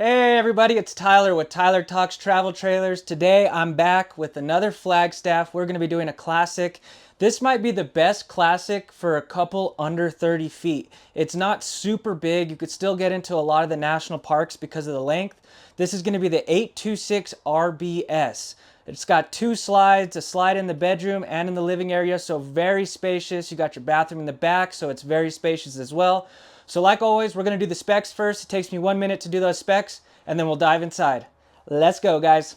Hey everybody, it's Tyler with Tyler Talks Travel Trailers. Today I'm back with another Flagstaff. We're going to be doing a classic. This might be the best classic for a couple under 30 feet. It's not super big. You could still get into a lot of the national parks because of the length. This is going to be the 826 RBS. It's got two slides, a slide in the bedroom and in the living area, so very spacious. You got your bathroom in the back, so it's very spacious as well. So like always, we're going to do the specs first. It takes me 1 minute to do those specs, and then we'll dive inside. Let's go, guys.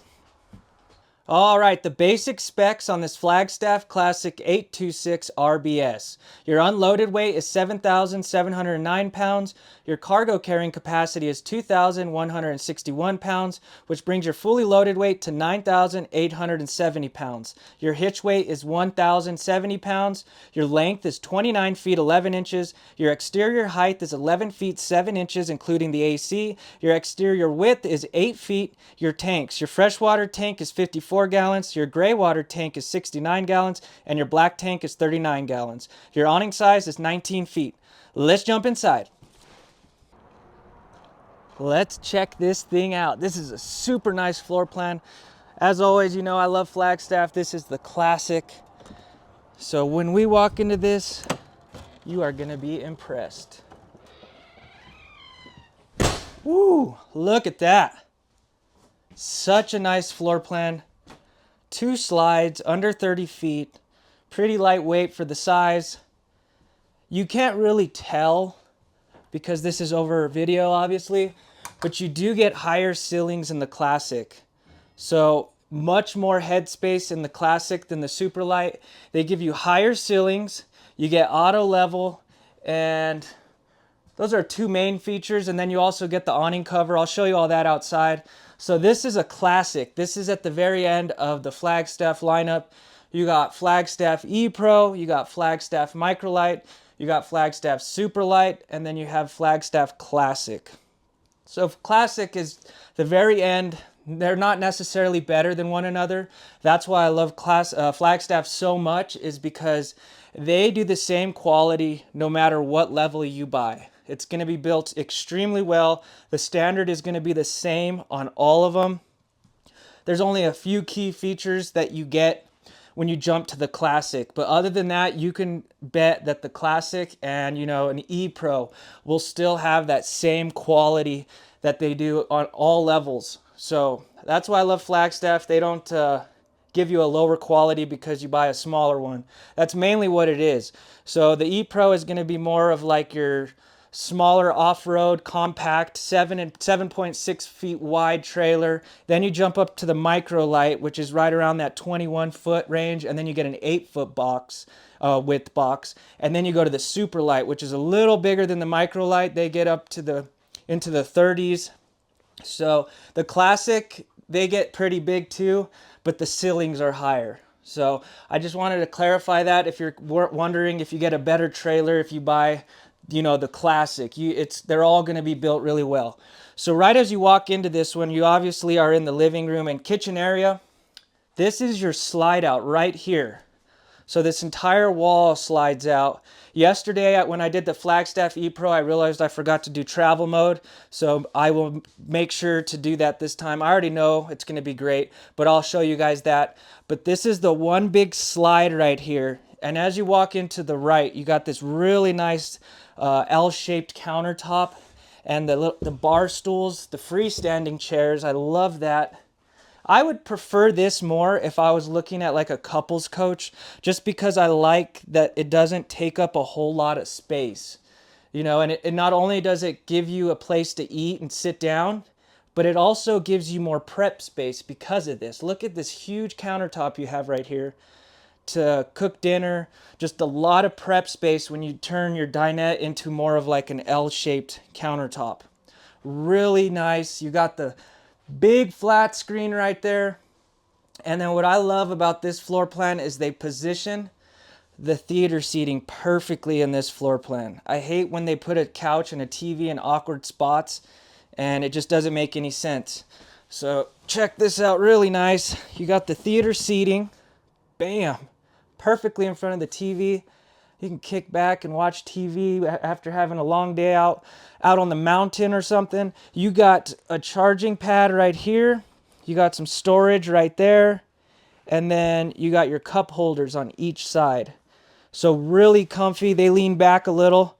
All right, the basic specs on this Flagstaff Classic 826 RBS. Your unloaded weight is 7,709 pounds. Your cargo carrying capacity is 2,161 pounds, which brings your fully loaded weight to 9,870 pounds. Your hitch weight is 1,070 pounds. Your length is 29 feet 11 inches. Your exterior height is 11 feet 7 inches, including the AC. Your exterior width is 8 feet. Your tanks, your freshwater tank is 54 gallons, your gray water tank is 69 gallons, and your black tank is 39 gallons. Your awning size is 19 feet. Let's jump inside. Let's check this thing out. This is a super nice floor plan. As always, you know I love Flagstaff. This is the classic. So when we walk into this, you are gonna be impressed. Woo, look at that. Such a nice floor plan. Two slides, under 30 feet, pretty lightweight for the size. You can't really tell because this is over video, obviously, but you do get higher ceilings in the Classic. So much more headspace in the Classic than the Superlight. They give you higher ceilings, you get auto level, and those are two main features, and then you also get the awning cover. I'll show you all that outside. So this is a classic. This is at the very end of the Flagstaff lineup. You got Flagstaff E-Pro, you got Flagstaff Microlight, you got Flagstaff Superlight, and then you have Flagstaff Classic. So Classic is the very end. They're not necessarily better than one another. That's why I love Flagstaff so much, is because they do the same quality no matter what level you buy. It's going to be built extremely well. The standard is going to be the same on all of them. There's only a few key features that you get when you jump to the Classic. But other than that, you can bet that the Classic and, you know, an E-Pro will still have that same quality that they do on all levels. So that's why I love Flagstaff. They don't give you a lower quality because you buy a smaller one. That's mainly what it is. So the E-Pro is going to be more of like your smaller off-road, compact, 7.6 feet wide trailer. Then you jump up to the Microlight, which is right around that 21-foot range, and then you get an 8-foot box, width box. And then you go to the Superlight, which is a little bigger than the Microlight. They get up to into the 30s. So the Classic, they get pretty big too, but the ceilings are higher. So I just wanted to clarify that if you're wondering if you get a better trailer if you buy, you know, the Classic. They're all going to be built really well. So right as you walk into this one, you obviously are in the living room and kitchen area. This is your slide out right here. So this entire wall slides out. Yesterday, when I did the Flagstaff E-Pro, I realized I forgot to do travel mode. So I will make sure to do that this time. I already know it's going to be great, but I'll show you guys that. But this is the one big slide right here. And as you walk into the right, you got this really nice L-shaped countertop and the bar stools, the freestanding chairs. I love that. I would prefer this more if I was looking at like a couples coach, just because I like that it doesn't take up a whole lot of space. You know, and it not only does it give you a place to eat and sit down, but it also gives you more prep space because of this. Look at this huge countertop you have right here to cook dinner. Just a lot of prep space when you turn your dinette into more of like an L-shaped countertop. Really nice. You got the big flat screen right there. And then what I love about this floor plan is they position the theater seating perfectly in this floor plan. I hate when they put a couch and a TV in awkward spots, and it just doesn't make any sense. So check this out, really nice. You got the theater seating, bam, perfectly in front of the TV. You can kick back and watch TV after having a long day out on the mountain or something. You got a charging pad right here. You got some storage right there. And then you got your cup holders on each side. So really comfy. They lean back a little.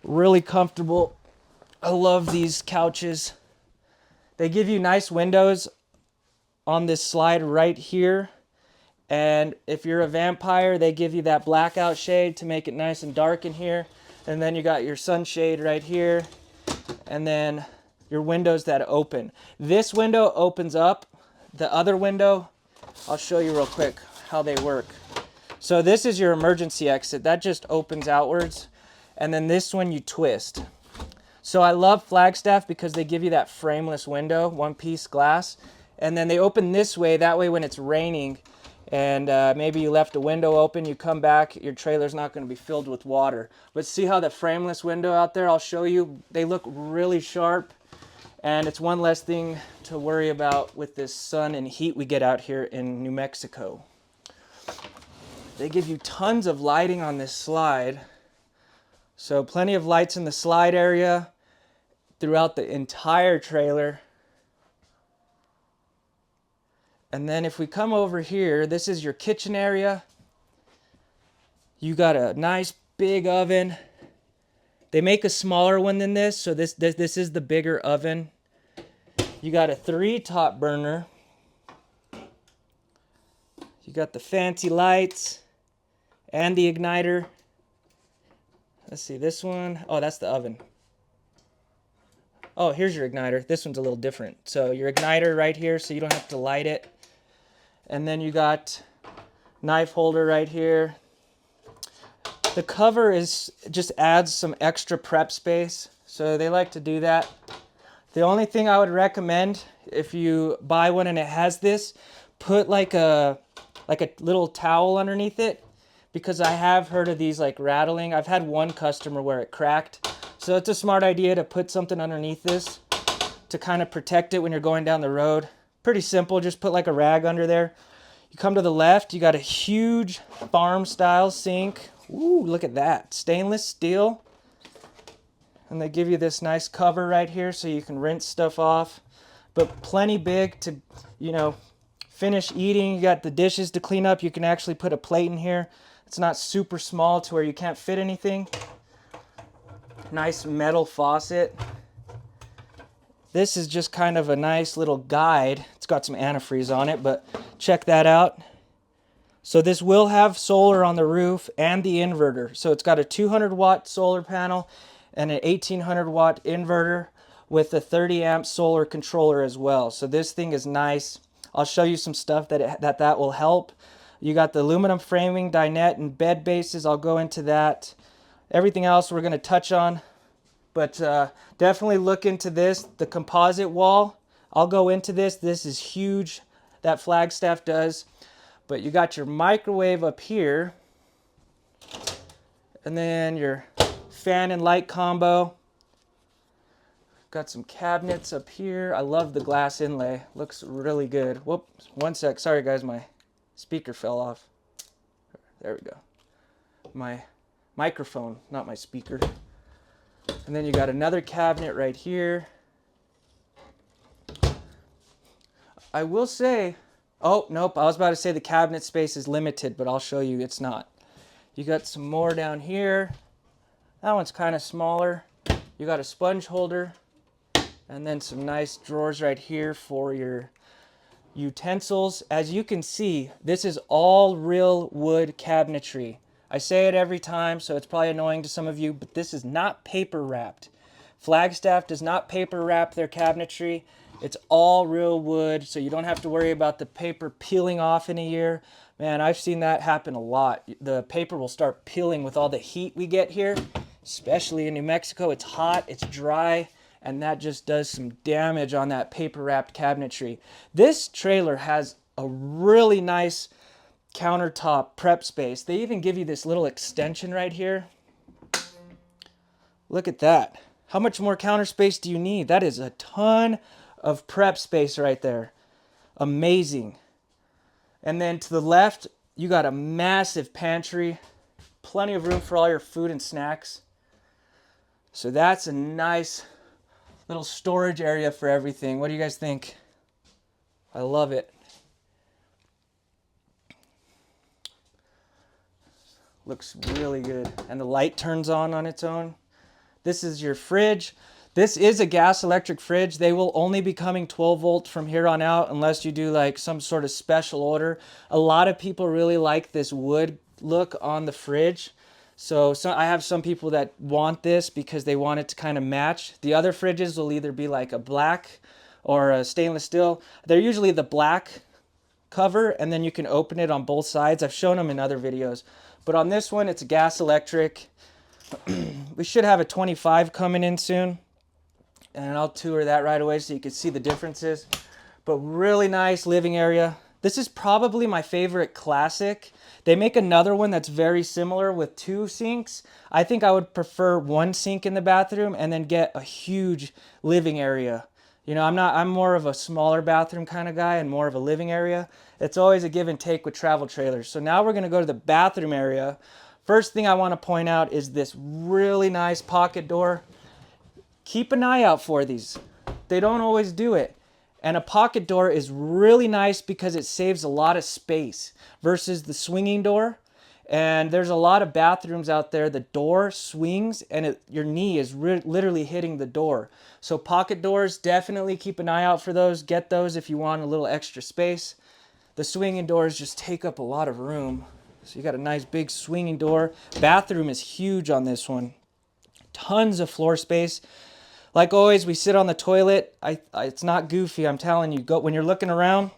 Really comfortable. I love these couches. They give you nice windows on this slide right here. And if you're a vampire, they give you that blackout shade to make it nice and dark in here. And then you got your sunshade right here. And then your windows that open. This window opens up. The other window, I'll show you real quick how they work. So this is your emergency exit. That just opens outwards. And then this one you twist. So I love Flagstaff because they give you that frameless window, one-piece glass. And then they open this way. That way when it's raining, and maybe you left a window open, you come back, your trailer's not going to be filled with water. But see how the frameless window out there, I'll show you, they look really sharp, and it's one less thing to worry about with this sun and heat we get out here in New Mexico. They give you tons of lighting on this slide. So plenty of lights in the slide area throughout the entire trailer. And then if we come over here, this is your kitchen area. You got a nice big oven. They make a smaller one than this, so this is the bigger oven. You got a 3 top burner. You got the fancy lights and the igniter. Let's see, this one, oh, that's the oven. Oh, here's your igniter. This one's a little different. So your igniter right here, so you don't have to light it. And then you got knife holder right here. The cover is just adds some extra prep space, so they like to do that. The only thing I would recommend if you buy one and it has this, put like a little towel underneath it, because I have heard of these like rattling. I've had one customer where it cracked. So it's a smart idea to put something underneath this to kind of protect it when you're going down the road. Pretty simple, just put like a rag under there. You come to the left, you got a huge farm style sink. Ooh, look at that, stainless steel. And they give you this nice cover right here so you can rinse stuff off. But plenty big to, you know, finish eating. You got the dishes to clean up. You can actually put a plate in here. It's not super small to where you can't fit anything. Nice metal faucet. This is just kind of a nice little guide. It's got some antifreeze on it, but check that out. So this will have solar on the roof and the inverter. So it's got a 200 watt solar panel and an 1800 watt inverter with a 30 amp solar controller as well. So this thing is nice. I'll show you some stuff that will help. You got the aluminum framing, dinette, and bed bases. I'll go into that. Everything else we're going to touch on. But definitely look into this. The composite wall, I'll go into this. This is huge, that Flagstaff does. But you got your microwave up here. And then your fan and light combo. Got some cabinets up here. I love the glass inlay. Looks really good. Whoops, one sec. Sorry guys, my speaker fell off. There we go. My microphone, not my speaker. And then you got another cabinet right here. I will say, oh, nope, I was about to say the cabinet space is limited, but I'll show you it's not. You got some more down here. That one's kind of smaller. You got a sponge holder, and then some nice drawers right here for your utensils. As you can see, this is all real wood cabinetry. I say it every time, so it's probably annoying to some of you, but this is not paper wrapped. Flagstaff does not paper wrap their cabinetry. It's all real wood, so you don't have to worry about the paper peeling off in a year. Man, I've seen that happen a lot. The paper will start peeling with all the heat we get here, especially in New Mexico. It's hot, it's dry, and that just does some damage on that paper wrapped cabinetry. This trailer has a really nice countertop prep space. They even give you this little extension right here. Look at that. How much more counter space do you need? That is a ton of prep space right there. Amazing. And then to the left, you got a massive pantry. plenty of room for all your food and snacks. So that's a nice little storage area for everything. What do you guys think? I love it. Looks really good. And the light turns on its own. This is your fridge. This is a gas electric fridge. They will only be coming 12 volt from here on out unless you do like some sort of special order. A lot of people really like this wood look on the fridge. So I have some people that want this because they want it to kind of match. The other fridges will either be like a black or a stainless steel. They're usually the black cover, and then you can open it on both sides. I've shown them in other videos. But on this one, it's a gas electric. We should have a 25 coming in soon. And I'll tour that right away so you can see the differences. But really nice living area. This is probably my favorite classic. They make another one that's very similar with 2 sinks. I think I would prefer 1 sink in the bathroom and then get a huge living area. You know, I'm more of a smaller bathroom kind of guy and more of a living area. It's always a give and take with travel trailers. So now we're going to go to the bathroom area. First thing I want to point out is this really nice pocket door. Keep an eye out for these. They don't always do it. And a pocket door is really nice because it saves a lot of space versus the swinging door. And there's a lot of bathrooms out there, the door swings and your knee is literally hitting the door. So pocket doors, definitely keep an eye out for those. Get those if you want a little extra space. The swinging doors just take up a lot of room. So you got a nice big swinging door. Bathroom is huge on this one. Tons of floor space. Like always, we sit on the toilet. It's not goofy, I'm telling you. When you're looking around,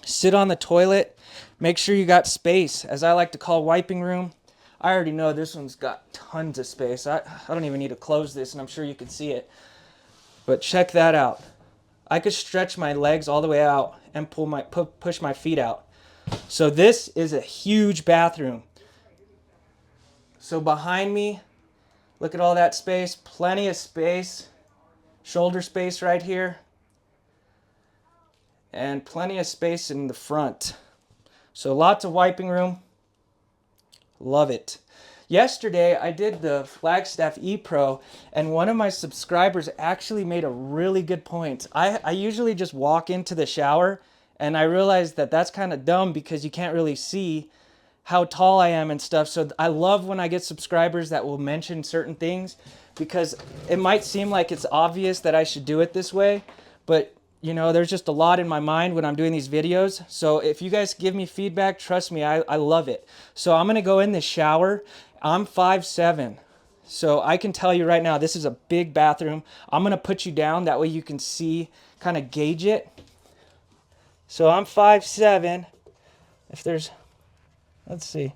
sit on the toilet. Make sure you got space, as I like to call wiping room. I already know this one's got tons of space. I don't even need to close this, and I'm sure you can see it. But check that out. I could stretch my legs all the way out and push my feet out. So this is a huge bathroom. So behind me, look at all that space. Plenty of space. Shoulder space right here. And plenty of space in the front. So lots of wiping room. Love it. Yesterday I did the FLAGSTAFF E-Pro and one of my subscribers actually made a really good point. I usually just walk into the shower and I realized that that's kind of dumb because you can't really see how tall I am and stuff. So I love when I get subscribers that will mention certain things because it might seem like it's obvious that I should do it this way, but you know, there's just a lot in my mind when I'm doing these videos. So if you guys give me feedback, trust me, I love it. So I'm gonna go in the shower. I'm 5'7", so I can tell you right now, this is a big bathroom. I'm gonna put you down, that way you can see, kind of gauge it. So I'm 5'7". If there's, let's see.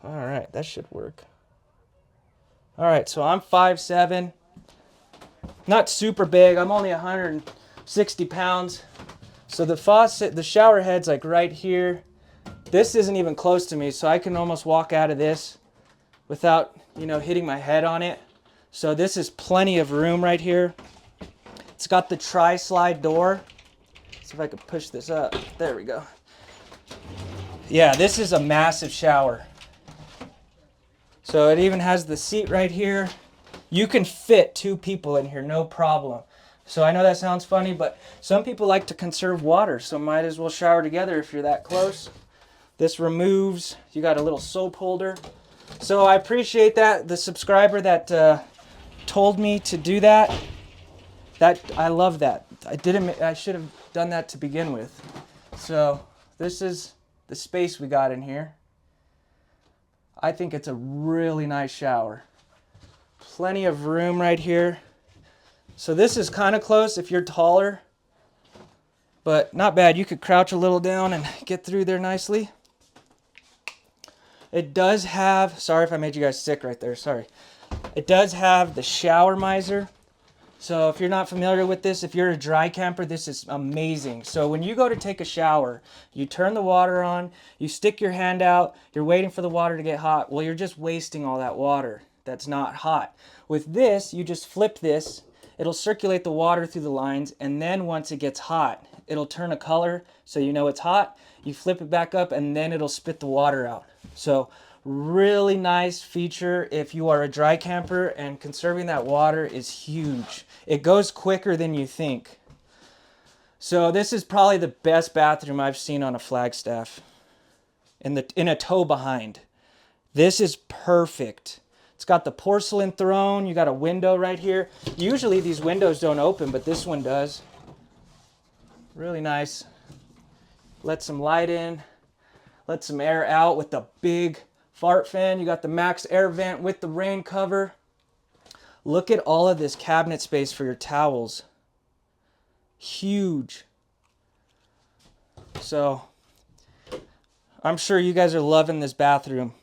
All right, that should work. All right, so I'm 5'7". Not super big. I'm only 160 pounds. So the faucet, the shower head's like right here. This isn't even close to me, so I can almost walk out of this without, you know, hitting my head on it. So this is plenty of room right here. It's got the tri-slide door. See if I can push this up. There we go. Yeah, this is a massive shower. So it even has the seat right here. You can fit 2 people in here, no problem. So I know that sounds funny, but some people like to conserve water, so might as well shower together if you're that close. This removes, you got a little soap holder. So I appreciate that, the subscriber that told me to do that. I love that. I should have done that to begin with. So this is the space we got in here. I think it's a really nice shower. Plenty of room right here. So this is kind of close if you're taller, but not bad. You could crouch a little down and get through there nicely. It does have, sorry if I made you guys sick right there, sorry. It does have the shower miser. So if you're not familiar with this, if you're a dry camper, this is amazing. So when you go to take a shower, you turn the water on, you stick your hand out, you're waiting for the water to get hot. Well, you're just wasting all that water that's not hot. With this, you just flip this, it'll circulate the water through the lines, and then once it gets hot, it'll turn a color so you know it's hot. You flip it back up and then it'll spit the water out. So really nice feature if you are a dry camper, and conserving that water is huge. It goes quicker than you think. So this is probably the best bathroom I've seen on a Flagstaff in a tow behind. This is perfect. It's got the porcelain throne. You got a window right here. Usually these windows don't open, but this one does. Really nice. Let some light in. Let some air out with the big fart fan. You got the max air vent with the rain cover. Look at all of this cabinet space for your towels. Huge. So I'm sure you guys are loving this bathroom.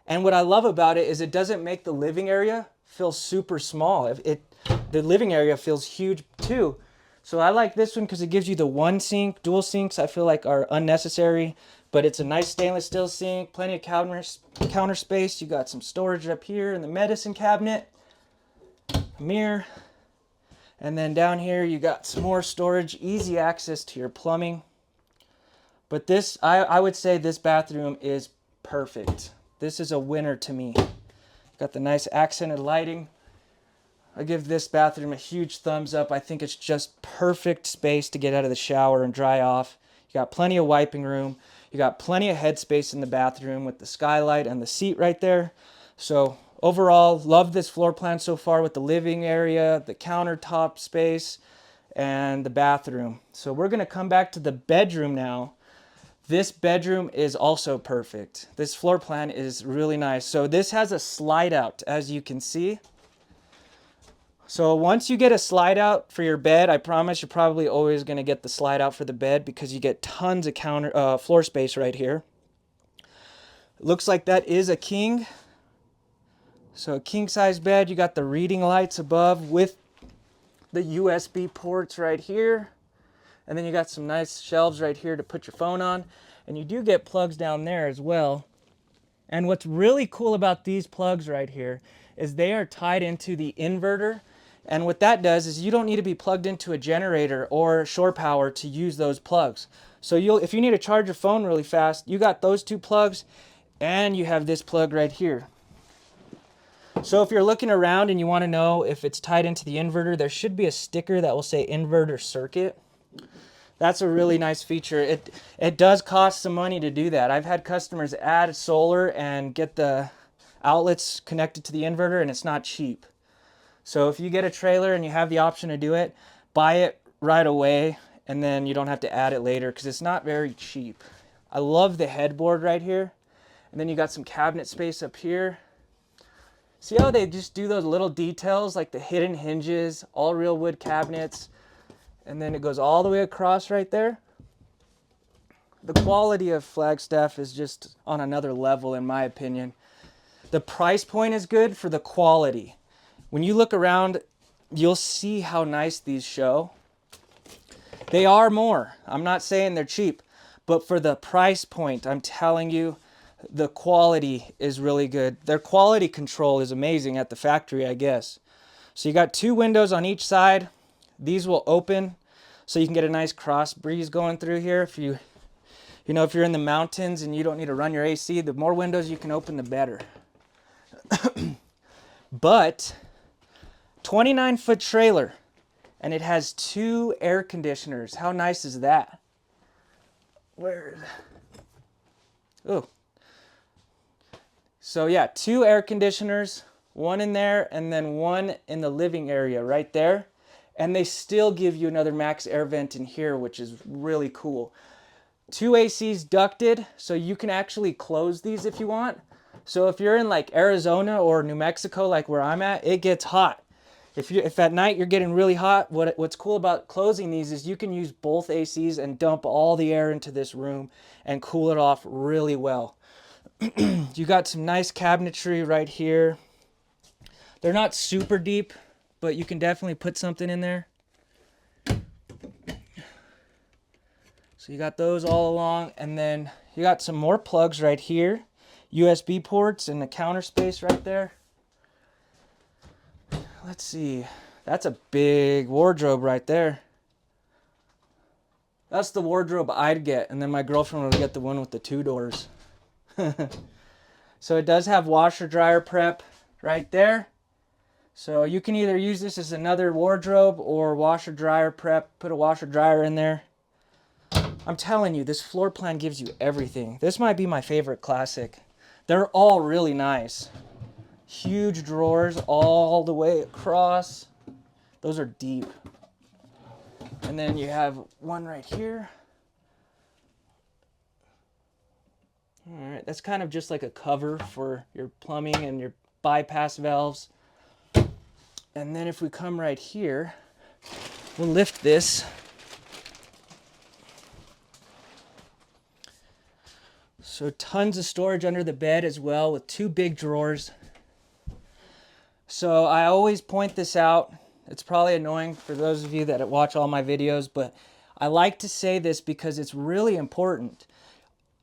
And what I love about it is it doesn't make the living area feel super small. The living area feels huge too. So I like this one because it gives you the one sink. Dual sinks I feel like are unnecessary, but it's a nice stainless steel sink, plenty of counter space. You got some storage up here in the medicine cabinet, a mirror, and then down here you got some more storage, easy access to your plumbing. But this, I would say this bathroom is perfect. This is a winner to me. Got the nice accented lighting. I give this bathroom a huge thumbs up. I think it's just perfect space to get out of the shower and dry off. You got plenty of wiping room. You got plenty of headspace in the bathroom with the skylight and the seat right there. So overall, love this floor plan so far with the living area, the countertop space, and the bathroom. So we're gonna come back to the bedroom now. This bedroom is also perfect. This floor plan is really nice. So this has a slide out, as you can see. So once you get a slide out for your bed, I promise you're probably always going to get the slide out for the bed because you get tons of floor space right here. Looks like that is a king. So a king size bed. You got the reading lights above with the USB ports right here. And then you got some nice shelves right here to put your phone on. And you do get plugs down there as well. And what's really cool about these plugs right here is they are tied into the inverter. And what that does is you don't need to be plugged into a generator or shore power to use those plugs. So if you need to charge your phone really fast, you got those two plugs and you have this plug right here. So if you're looking around and you want to know if it's tied into the inverter, there should be a sticker that will say inverter circuit. That's a really nice feature. It does cost some money to do that. I've had customers add solar and get the outlets connected to the inverter, and it's not cheap. So if you get a trailer and you have the option to do it, buy it right away, and then you don't have to add it later because it's not very cheap. I love the headboard right here. And then you got some cabinet space up here. See how they just do those little details like the hidden hinges, all real wood cabinets, and then it goes all the way across right there. The quality of Flagstaff is just on another level in my opinion. The price point is good for the quality. When you look around, you'll see how nice these show. They are more. I'm not saying they're cheap, but for the price point, I'm telling you, the quality is really good. Their quality control is amazing at the factory, I guess. So you got two windows on each side. These will open so you can get a nice cross breeze going through here. If you're in the mountains and you don't need to run your AC, the more windows you can open, the better. But 29-foot trailer, and it has two air conditioners. How nice is that? Oh. So yeah, two air conditioners, one in there and then one in the living area right there. And they still give you another max air vent in here, which is really cool. Two ACs ducted, so you can actually close these if you want. So if you're in like Arizona or New Mexico, like where I'm at, it gets hot. If at night you're getting really hot, what's cool about closing these is you can use both ACs and dump all the air into this room and cool it off really well. You got some nice cabinetry right here. They're not super deep, but you can definitely put something in there. So you got those all along, and then you got some more plugs right here. USB ports and the counter space right there. Let's see. That's a big wardrobe right there. That's the wardrobe I'd get, and then my girlfriend would get the one with the 2 doors. So it does have washer dryer prep right there. So you can either use this as another wardrobe or washer dryer prep, put a washer dryer in there. I'm telling you, this floor plan gives you everything. This might be my favorite classic. They're all really nice. Huge drawers all the way across. Those are deep. And then you have one right here. All right, that's kind of just like a cover for your plumbing and your bypass valves. And then if we come right here, we'll lift this. So tons of storage under the bed as well with 2 big drawers. So I always point this out. It's probably annoying for those of you that watch all my videos, but I like to say this because it's really important.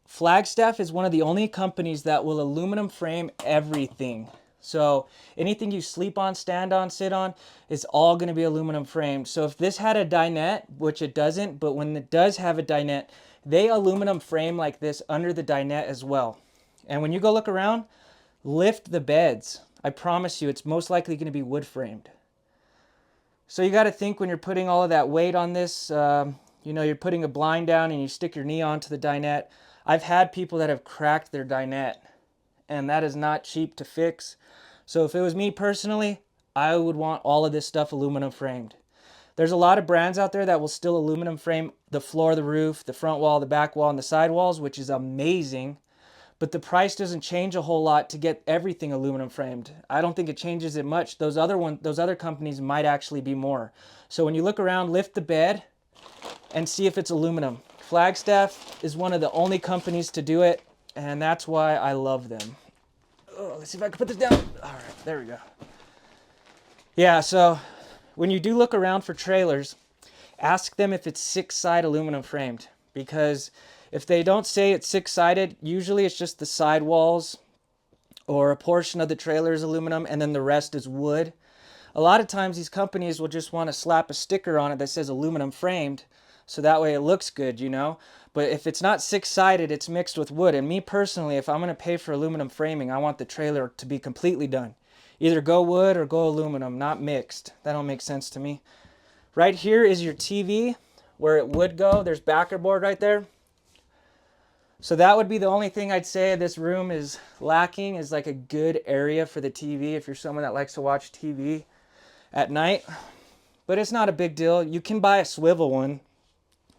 FLAGSTAFF is one of the only companies that will aluminum frame everything. So anything you sleep on, stand on, sit on, is all going to be aluminum framed. So if this had a dinette, which it doesn't, but when it does have a dinette, they aluminum frame like this under the dinette as well. And when you go look around, lift the beds. I promise you, it's most likely going to be wood framed. So you got to think when you're putting all of that weight on this, you're putting a blind down and you stick your knee onto the dinette. I've had people that have cracked their dinette, and that is not cheap to fix. So if it was me personally, I would want all of this stuff aluminum framed. There's a lot of brands out there that will still aluminum frame the floor, the roof, the front wall, the back wall, and the side walls, which is amazing. But the price doesn't change a whole lot to get everything aluminum framed. I don't think it changes it much. Those other companies might actually be more. So when you look around, lift the bed and see if it's aluminum. FLAGSTAFF is one of the only companies to do it, and that's why I love them. Oh, let's see if I can put this down. All right, there we go. Yeah, so when you do look around for trailers, ask them if it's 6-side aluminum framed, because if they don't say it's 6-sided, usually it's just the side walls or a portion of the trailer is aluminum and then the rest is wood. A lot of times these companies will just want to slap a sticker on it that says aluminum framed, so that way it looks good, But if it's not 6-sided, it's mixed with wood. And me personally, if I'm going to pay for aluminum framing, I want the trailer to be completely done. Either go wood or go aluminum, not mixed. That don't make sense to me. Right here is your TV where it would go. There's backer board right there. So that would be the only thing I'd say this room is lacking, is like a good area for the TV if you're someone that likes to watch TV at night. But it's not a big deal. You can buy a swivel one,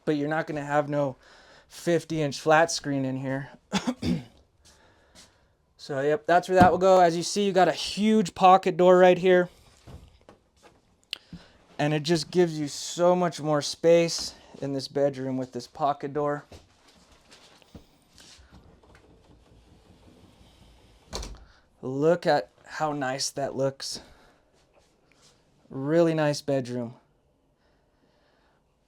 but you're not going to have no 50-inch flat screen in here. So yep, that's where that will go. As you see, you got a huge pocket door right here. And it just gives you so much more space in this bedroom with this pocket door. Look at how nice that looks. Really nice bedroom.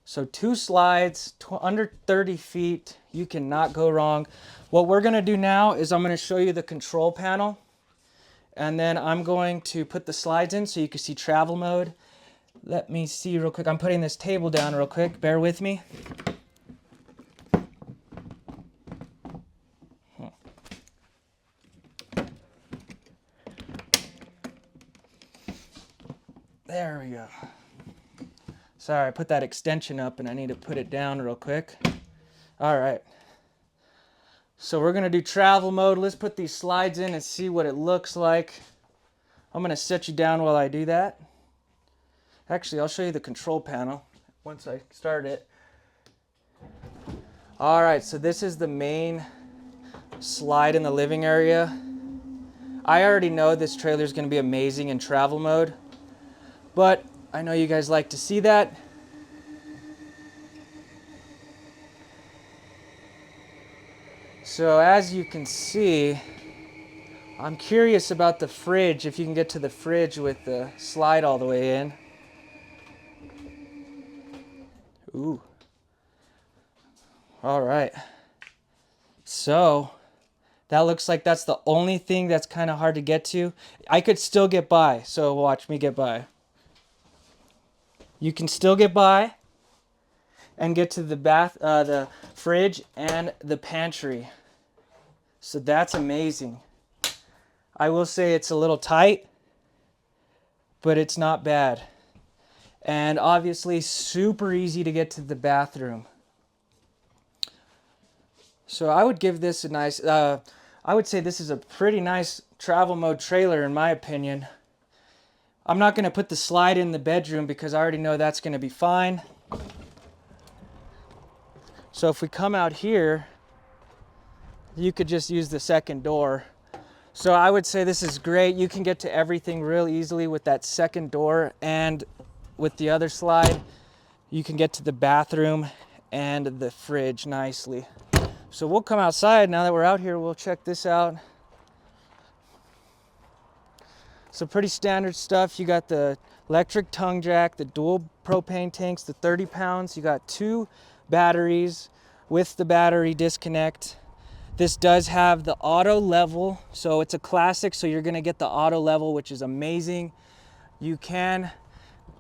So 2 slides, under 30 feet. You cannot go wrong. What we're going to do now is I'm going to show you the control panel. And then I'm going to put the slides in so you can see travel mode. Let me see real quick. I'm putting this table down real quick. Bear with me. There we go. Sorry, I put that extension up and I need to put it down real quick. All right. So we're going to do travel mode. Let's put these slides in and see what it looks like. I'm going to set you down while I do that. Actually, I'll show you the control panel once I start it. All right, so this is the main slide in the living area. I already know this trailer is going to be amazing in travel mode, but I know you guys like to see that. So as you can see, I'm curious about the fridge, if you can get to the fridge with the slide all the way in. Ooh. All right. So that looks like that's the only thing that's kind of hard to get to. I could still get by, so watch me get by. You can still get by. and get to the the fridge and the pantry. So that's amazing. I will say it's a little tight, but it's not bad. And obviously super easy to get to the bathroom. So I would give this a nice, I would say this is a pretty nice travel mode trailer in my opinion. I'm not going to put the slide in the bedroom because I already know that's going to be fine. So if we come out here, you could just use the second door. So I would say this is great. You can get to everything real easily with that second door, and with the other slide, you can get to the bathroom and the fridge nicely. So we'll come outside now that we're out here. We'll check this out. So pretty standard stuff. You got the electric tongue jack, the dual propane tanks, the 30 pounds. You got 2 batteries with the battery disconnect. This does have the auto level, so it's a classic, so you're gonna get the auto level, which is amazing. You can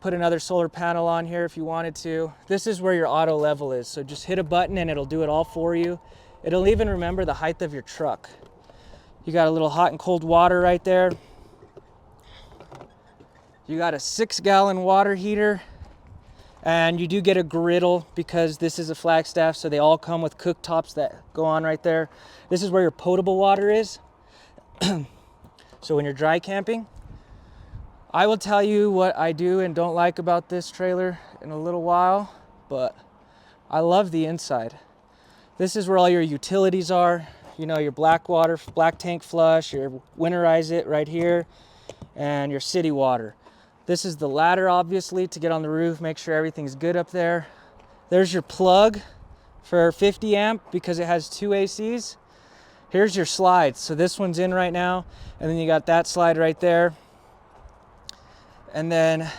put another solar panel on here if you wanted to. This is where your auto level is, so just hit a button and it'll do it all for you. It'll even remember the height of your truck. You got a little hot and cold water right there. You got a 6-gallon water heater, and you do get a griddle because this is a Flagstaff, so they all come with cooktops that go on right there. This is where your potable water is. So when you're dry camping, I will tell you what I do and don't like about this trailer in a little while, but I love the inside. This is where all your utilities are. You know, your black water, black tank flush, your winterize it right here, and your city water. This is the ladder, obviously, to get on the roof, make sure everything's good up there. There's your plug for 50 amp because it has 2 ACs. Here's your slides. So this one's in right now, and then you got that slide right there. And then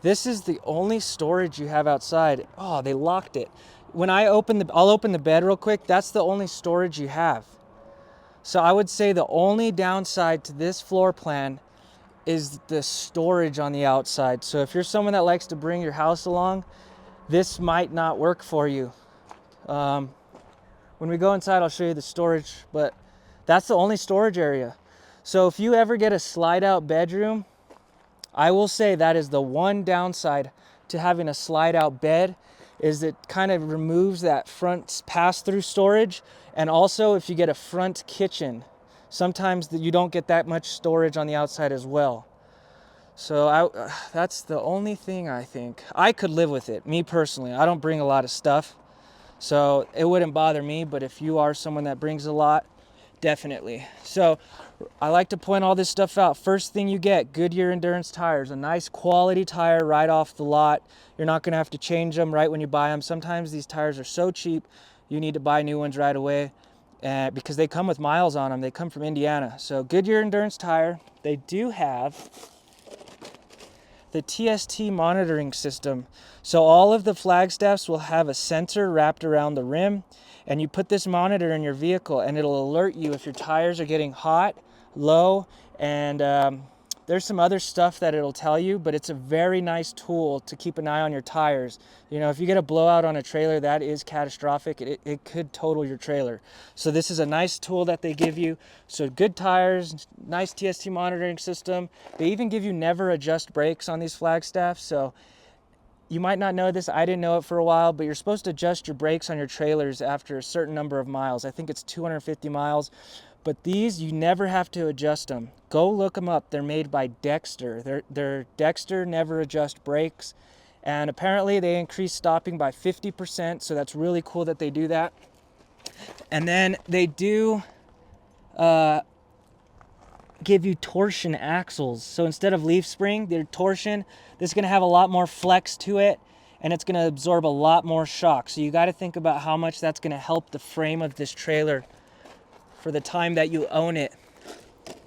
this is the only storage you have outside. Oh, they locked it. When I'll open the bed real quick. That's the only storage you have. So I would say the only downside to this floor plan is the storage on the outside. So if you're someone that likes to bring your house along, this might not work for you. When we go inside, I'll show you the storage, but that's the only storage area. So if you ever get a slide out bedroom, I will say that is the one downside to having a slide out bed, is it kind of removes that front pass-through storage. And also if you get a front kitchen, sometimes you don't get that much storage on the outside as well. So that's the only thing I think. I could live with it, me personally. I don't bring a lot of stuff, so it wouldn't bother me, but if you are someone that brings a lot, definitely. So I like to point all this stuff out. First thing you get, Goodyear Endurance tires, a nice quality tire right off the lot. You're not gonna have to change them right when you buy them. Sometimes these tires are so cheap, you need to buy new ones right away. Because they come with miles on them. They come from Indiana. So Goodyear Endurance tire. They do have the TST monitoring system. So all of the Flagstaffs will have a sensor wrapped around the rim, and you put this monitor in your vehicle and it'll alert you if your tires are getting hot, low, and there's some other stuff that it'll tell you, but it's a very nice tool to keep an eye on your tires. You know, if you get a blowout on a trailer, that is catastrophic. It could total your trailer. So this is a nice tool that they give you. So good tires, nice TST monitoring system. They even give you never adjust brakes on these Flagstaffs. So you might not know this, I didn't know it for a while, but you're supposed to adjust your brakes on your trailers after a certain number of miles. I think it's 250 miles. But these, you never have to adjust them. Go look them up. They're made by Dexter. They're Dexter never adjust brakes. And apparently they increase stopping by 50%. So that's really cool that they do that. And then they do give you torsion axles. So instead of leaf spring, they're torsion. This is going to have a lot more flex to it, and it's going to absorb a lot more shock. So you got to think about how much that's going to help the frame of this trailer for the time that you own it.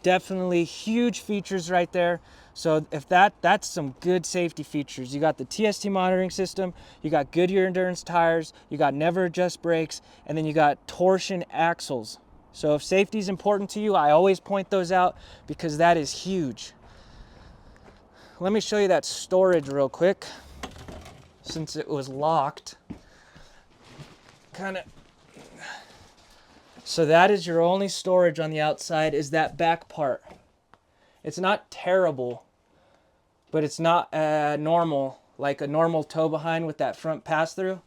Definitely huge features right there. So if that's some good safety features. You got the TST monitoring system, you got Goodyear Endurance tires, you got never adjust brakes, and then you got torsion axles. So if safety is important to you, I always point those out because that is huge. Let me show you that storage real quick. since it was locked. Kind of. So that is your only storage on the outside, is that back part. It's not terrible, but it's not normal, like a normal tow behind with that front pass through.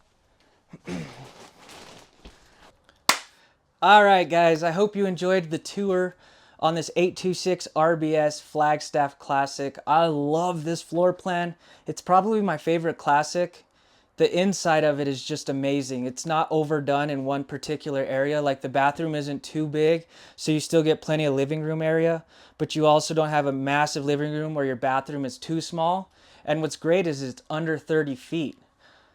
All right, guys, I hope you enjoyed the tour on this 826 RBS Flagstaff Classic. I love this floor plan. It's probably my favorite Classic. The inside of it is just amazing. It's not overdone in one particular area. Like the bathroom isn't too big, so you still get plenty of living room area, but you also don't have a massive living room where your bathroom is too small. And what's great is it's under 30 feet.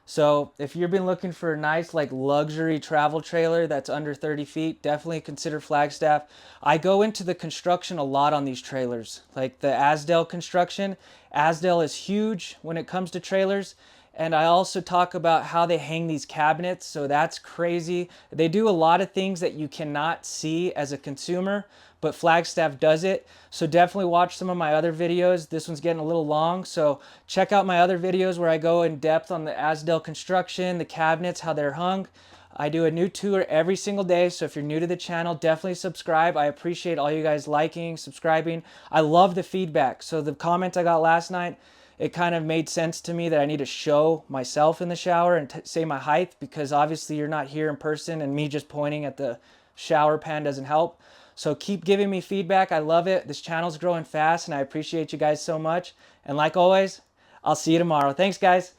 So if you've been looking for a nice like luxury travel trailer that's under 30 feet, definitely consider Flagstaff. I go into the construction a lot on these trailers, like the Asdale construction. Asdale is huge when it comes to trailers. And I also talk about how they hang these cabinets, so that's crazy. They do a lot of things that you cannot see as a consumer, but Flagstaff does it. So definitely watch some of my other videos. This one's getting a little long, so check out my other videos where I go in depth on the Asdale construction, the cabinets, how they're hung. I do a new tour every single day, so if you're new to the channel, definitely subscribe. I appreciate all you guys liking, subscribing. I love the feedback. So the comment I got last night, it kind of made sense to me that I need to show myself in the shower and say my height, because obviously you're not here in person and me just pointing at the shower pan doesn't help. So keep giving me feedback. I love it. This channel's growing fast and I appreciate you guys so much. And like always, I'll see you tomorrow. Thanks, guys.